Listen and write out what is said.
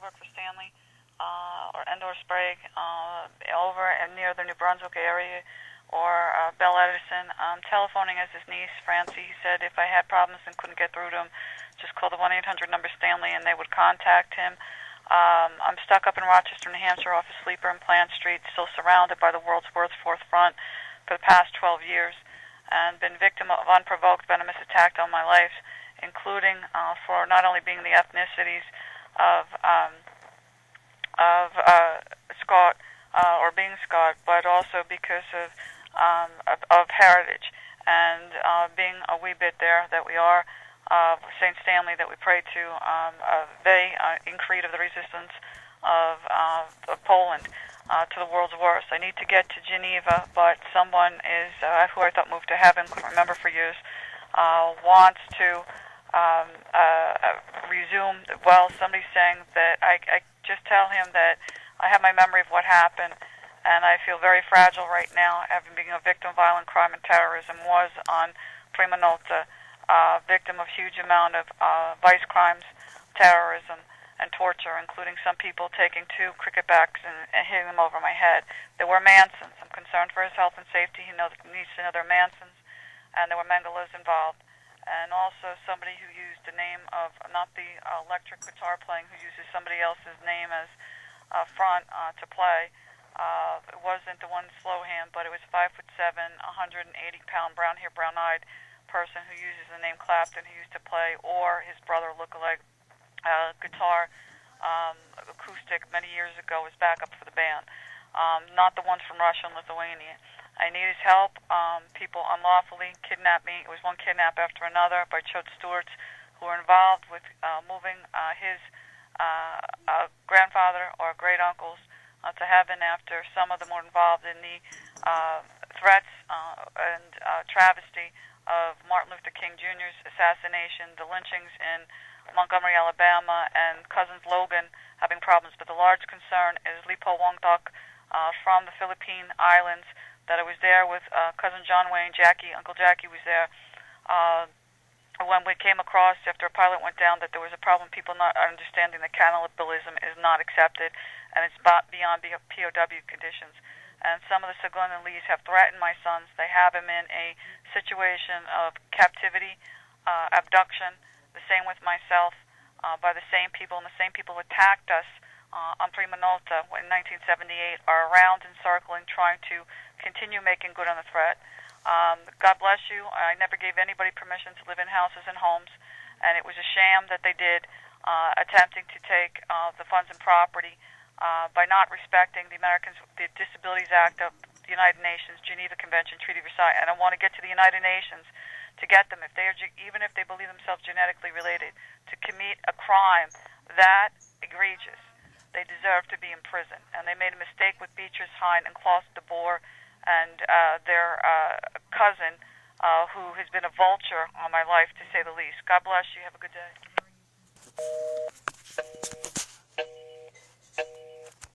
work for Stanley, or Endor Sprague, over and near the New Brunswick area, or Bell Edison, telephoning as his niece, Francie. He said if I had problems and couldn't get through to him, just call the 1-800 number Stanley and they would contact him. I'm stuck up in Rochester, New Hampshire, off a sleeper in Plant Street, still surrounded by the world's worst fourth front for the past 12 years, and been victim of unprovoked venomous attack on my life, including for not only being the ethnicities of Scot or being Scot, but also because of heritage and being a wee bit there that we are. St. Stanley that we pray to, they in creed of the resistance of Poland to the world's worst. I need to get to Geneva, but someone is who I thought moved to heaven, couldn't remember for years, wants to resume. Well, somebody's saying that I just tell him that I have my memory of what happened, and I feel very fragile right now, having been a victim of violent crime and terrorism, was on Prima Nota. Victim of huge amount of vice crimes, terrorism, and torture, including some people taking 2 cricket bats and hitting them over my head. There were Mansons. I'm concerned for his health and safety. He needs to know there are Mansons, and there were Mengelas involved. And also somebody who used the name of, not the electric guitar playing, who uses somebody else's name as front to play. It wasn't the one Slowhand, but it was 5'7", 180-pound, brown hair, brown-eyed person who uses the name Clapton, who used to play, or his brother lookalike guitar, acoustic, many years ago, was backup for the band. Not the ones from Russia and Lithuania. I need his help. People unlawfully kidnapped me. It was one kidnap after another by Chode Stewarts, who were involved with moving his grandfather or great uncles to heaven, after some of them were involved in the threats and travesty of Martin Luther King Jr.'s assassination, the lynchings in Montgomery, Alabama, and cousins Logan having problems. But the large concern is Lipo Wangtok from the Philippine Islands, that I was there with cousin John Wayne, Jackie, Uncle Jackie was there. When we came across, after a pilot went down, that there was a problem, people not understanding that cannibalism is not accepted, and it's beyond POW conditions. And some of the Seguinalese have threatened my sons. They have him in a situation of captivity, abduction, the same with myself, by the same people, and the same people who attacked us on Prima Nota in 1978 are around and circling, trying to continue making good on the threat. God bless you. I never gave anybody permission to live in houses and homes, and it was a sham that they did, attempting to take the funds and property by not respecting the Disabilities Act of the United Nations, Geneva Convention, Treaty of Versailles. And I want to get to the United Nations to get them, if they are, even if they believe themselves genetically related, to commit a crime that egregious. They deserve to be in prison. And they made a mistake with Beatrice Hine and Klaus de Boer and their cousin, who has been a vulture on my life, to say the least. God bless you. Have a good day.